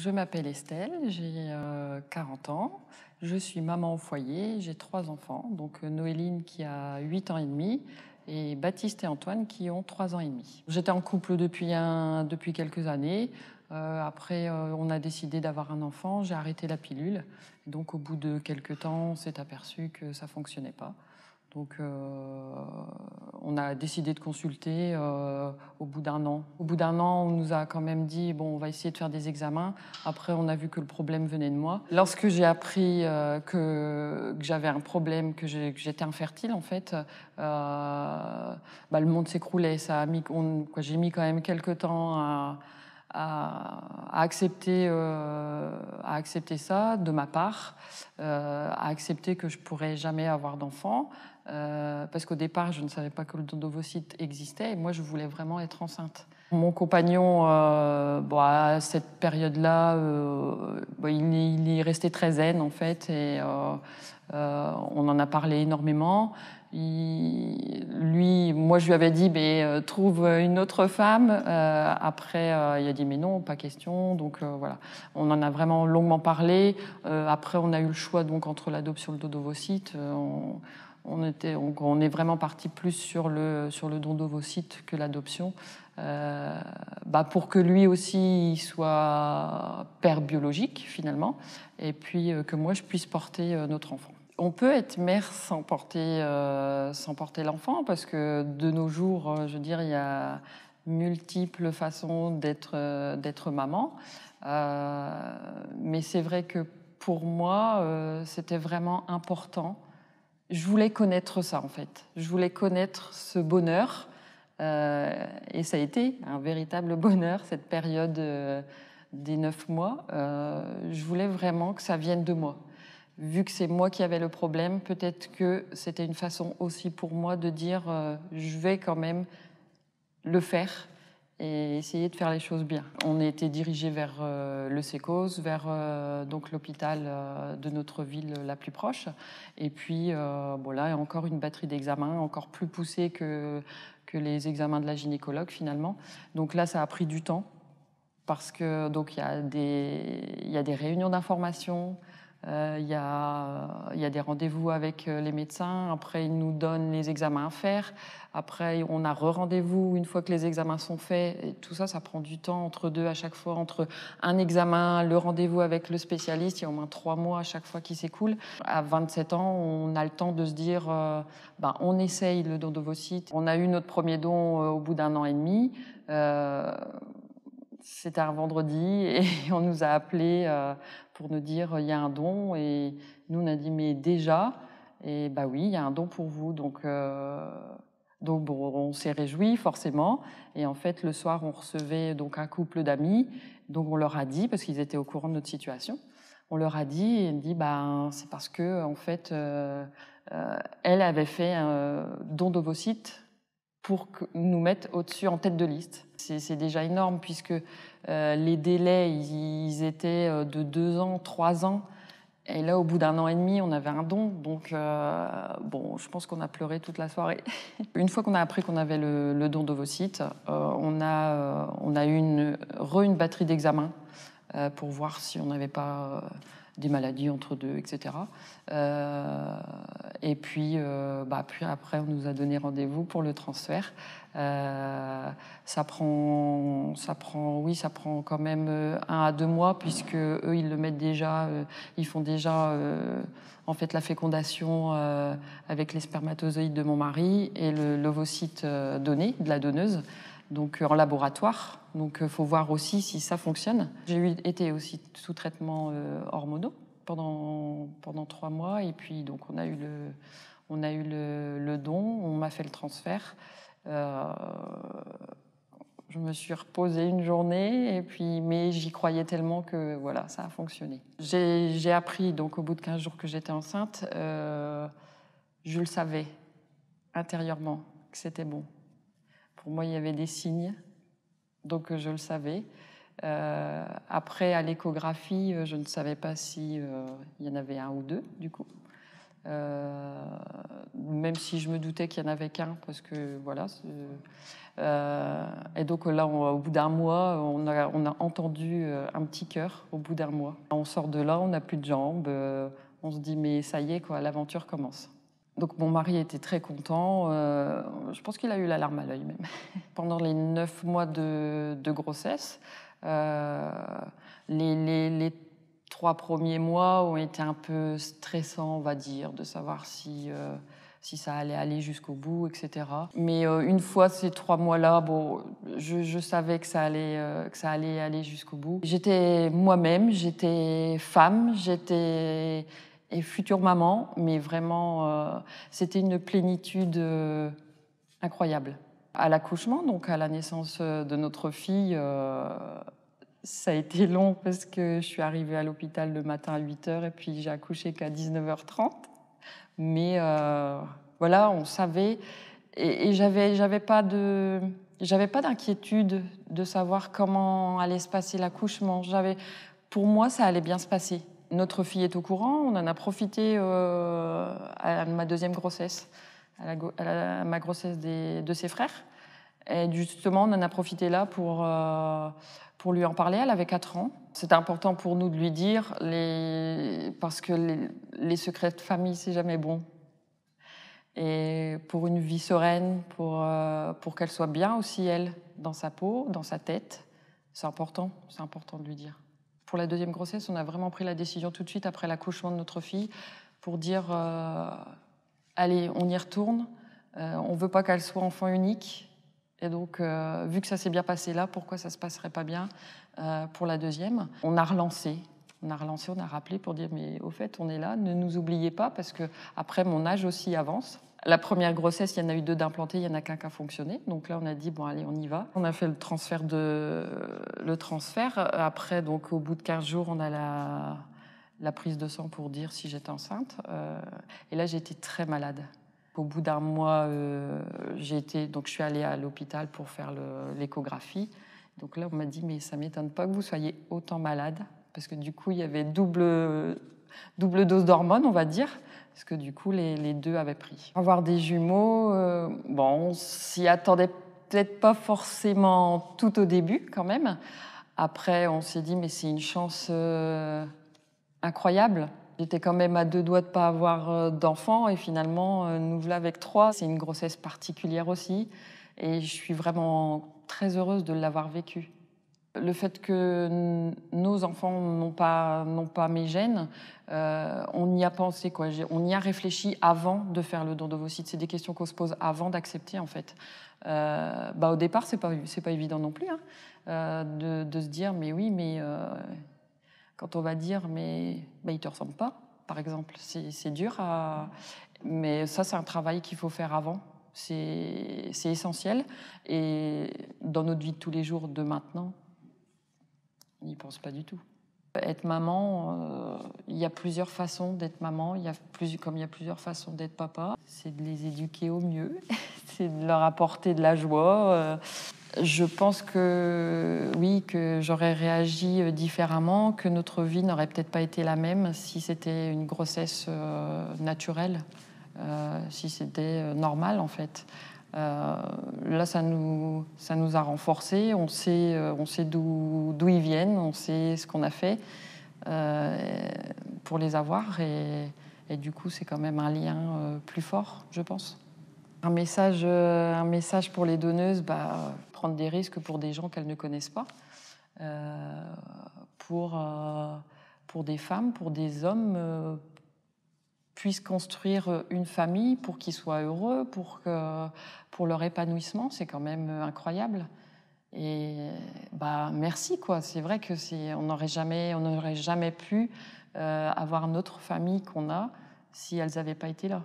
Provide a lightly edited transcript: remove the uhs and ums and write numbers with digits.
Je m'appelle Estelle, j'ai 40 ans, je suis maman au foyer, j'ai 3 enfants, donc Noéline qui a 8 ans et demi et Baptiste et Antoine qui ont 3 ans et demi. J'étais en couple depuis quelques années. Après, on a décidé d'avoir un enfant, j'ai arrêté la pilule. Donc au bout de quelques temps, on s'est aperçu que ça ne fonctionnait pas. Donc, on a décidé de consulter au bout d'un an. Au bout d'un an, on nous a quand même dit bon, on va essayer de faire des examens. Après, on a vu que le problème venait de moi. Lorsque j'ai appris que j'avais un problème, que j'étais infertile, en fait, le monde s'écroulait. J'ai mis quand même quelques temps à accepter ça de ma part, à accepter que je pourrais jamais avoir d'enfant. Parce qu'au départ, je ne savais pas que le don d'ovocytes existait et moi, je voulais vraiment être enceinte. Mon compagnon, à cette période-là, il est resté très zen en fait et on en a parlé énormément. Moi, je lui avais dit, trouve une autre femme. Après, il a dit, mais non, pas question. Donc voilà, on en a vraiment longuement parlé. Après, on a eu le choix donc entre l'adoption et le don d'ovocytes. On est vraiment parti plus sur le don d'ovocytes que l'adoption, pour que lui aussi il soit père biologique finalement, et puis que moi je puisse porter notre enfant. On peut être mère sans porter l'enfant, parce que de nos jours, je veux dire, il y a multiples façons d'être maman. Mais c'est vrai que pour moi, c'était vraiment important. Je voulais connaître ça, en fait. Je voulais connaître ce bonheur. Et ça a été un véritable bonheur, cette période des 9 mois. Je voulais vraiment que ça vienne de moi. Vu que c'est moi qui avais le problème, peut-être que c'était une façon aussi pour moi de dire je vais quand même le faire et essayer de faire les choses bien. On a été dirigé vers le Sécos, vers donc l'hôpital de notre ville la plus proche. Et puis là, il y a encore une batterie d'examens, encore plus poussée que les examens de la gynécologue finalement. Donc là, ça a pris du temps parce que donc il y a des réunions d'information. Il y a des rendez-vous avec les médecins. Après, ils nous donnent les examens à faire. Après, on a re-rendez-vous une fois que les examens sont faits. Et tout ça, ça prend du temps entre deux à chaque fois. Entre un examen, le rendez-vous avec le spécialiste, il y a au moins 3 mois à chaque fois qui s'écoulent. À 27 ans, on a le temps de se dire on essaye le don d'ovocytes. On a eu notre premier don au bout d'1 an et demi. C'était un vendredi et on nous a appelés pour nous dire il y a un don, et nous on a dit mais déjà, et oui, il y a un don pour vous, donc on s'est réjouis forcément. Et en fait le soir on recevait donc un couple d'amis, donc on leur a dit, parce qu'ils étaient au courant de notre situation, on leur a dit, et dit c'est parce que en fait elle avait fait un don d'ovocytes pour nous mettre au-dessus en tête de liste. C'est déjà énorme, puisque les délais, ils étaient de 2 ans, 3 ans. Et là, au bout d'1 an et demi, on avait un don. Donc, je pense qu'on a pleuré toute la soirée. Une fois qu'on a appris qu'on avait le don d'ovocytes, on a eu une batterie d'examens pour voir si on n'avait pas des maladies entre deux, etc. Et puis après, on nous a donné rendez-vous pour le transfert. Ça prend quand même 1 à 2 mois, puisque eux, ils le mettent déjà, ils font déjà en fait la fécondation avec les spermatozoïdes de mon mari et l'ovocyte donné, de la donneuse, donc en laboratoire. Donc il faut voir aussi si ça fonctionne. J'ai été aussi sous traitement hormonaux pendant 3 mois, et puis donc on a eu le don, on m'a fait le transfert. Je me suis reposée une journée, mais j'y croyais tellement que voilà, ça a fonctionné. J'ai appris donc au bout de 15 jours que j'étais enceinte. Je le savais intérieurement que c'était bon. Pour moi, il y avait des signes, donc je le savais. Après, à l'échographie, je ne savais pas si il y en avait 1 ou 2 du coup. même si je me doutais qu'il n'y en avait qu'un, parce que voilà. Et donc là, au bout d'un mois, on a entendu un petit cœur au bout d'un mois. On sort de là, on n'a plus de jambes, on se dit mais ça y est, quoi, l'aventure commence. Donc mon mari était très content, je pense qu'il a eu la larme à l'œil même. Pendant les 9 mois de grossesse, les 3 premiers mois ont été un peu stressants, on va dire, de savoir si ça allait aller jusqu'au bout, etc. Mais une fois ces 3 mois-là, bon, je savais que ça allait aller jusqu'au bout. J'étais moi-même, j'étais femme, j'étais et future maman, mais vraiment, c'était une plénitude incroyable. À l'accouchement, donc à la naissance de notre fille, ça a été long parce que je suis arrivée à l'hôpital le matin à 8h et puis j'ai accouché qu'à 19h30. Mais voilà, on savait et j'avais pas d'inquiétude de savoir comment allait se passer l'accouchement. Pour moi, ça allait bien se passer. Notre fille est au courant, on en a profité à ma deuxième grossesse, à ma grossesse de ses frères. Et justement, on en a profité là pour lui en parler. Elle avait 4 ans. C'était important pour nous de lui dire, parce que les secrets de famille, c'est jamais bon. Et pour une vie sereine, pour qu'elle soit bien aussi, elle, dans sa peau, dans sa tête, c'est important de lui dire. Pour la deuxième grossesse, on a vraiment pris la décision tout de suite après l'accouchement de notre fille pour dire allez, on y retourne, on ne veut pas qu'elle soit enfant unique. Et donc, vu que ça s'est bien passé là, pourquoi ça ne se passerait pas bien pour la deuxième? On a relancé, on a rappelé pour dire mais au fait, on est là, ne nous oubliez pas, parce que après mon âge aussi avance. La première grossesse, il y en a eu 2 d'implantés, il n'y en a qu'un qui a fonctionné. Donc là, on a dit, bon, allez, on y va. On a fait le transfert. Après, donc, au bout de 15 jours, on a la prise de sang pour dire si j'étais enceinte. Et là, j'ai été très malade. Au bout d'un mois, je suis allée à l'hôpital pour faire l'échographie. Donc là, on m'a dit, mais ça ne m'étonne pas que vous soyez autant malade, parce que du coup, il y avait double dose d'hormones, on va dire, parce que du coup, les 2 avaient pris. Avoir des jumeaux, bon, on s'y attendait peut-être pas forcément tout au début, quand même. Après, on s'est dit, mais c'est une chance incroyable. J'étais quand même à 2 doigts de ne pas avoir d'enfants, et finalement, nous voilà avec 3. C'est une grossesse particulière aussi, et je suis vraiment très heureuse de l'avoir vécue. Le fait que nos enfants n'ont pas mes gènes, on y a pensé, quoi. On y a réfléchi avant de faire le don d'ovocytes. C'est des questions qu'on se pose avant d'accepter, en fait. Au départ, c'est pas évident non plus, hein, de se dire, mais oui, mais quand on va dire, mais il te ressemble pas, par exemple, c'est dur mais ça, c'est un travail qu'il faut faire avant. C'est essentiel. Et dans notre vie de tous les jours de maintenant, on n'y pense pas du tout. Être maman, il y a plusieurs façons d'être maman, comme il y a plusieurs façons d'être papa. C'est de les éduquer au mieux, c'est de leur apporter de la joie. Je pense que oui, que j'aurais réagi différemment, que notre vie n'aurait peut-être pas été la même si c'était une grossesse naturelle, si c'était normal en fait. Là, ça nous a renforcés, on sait d'où ils viennent, on sait ce qu'on a fait pour les avoir, et du coup, c'est quand même un lien plus fort, je pense. Un message pour les donneuses, prendre des risques pour des gens qu'elles ne connaissent pas, pour des femmes, pour des hommes, puissent construire une famille pour qu'ils soient heureux, pour leur épanouissement, c'est quand même incroyable. Et merci, quoi. C'est vrai que on n'aurait jamais pu avoir notre famille qu'on a si elles n'avaient pas été là.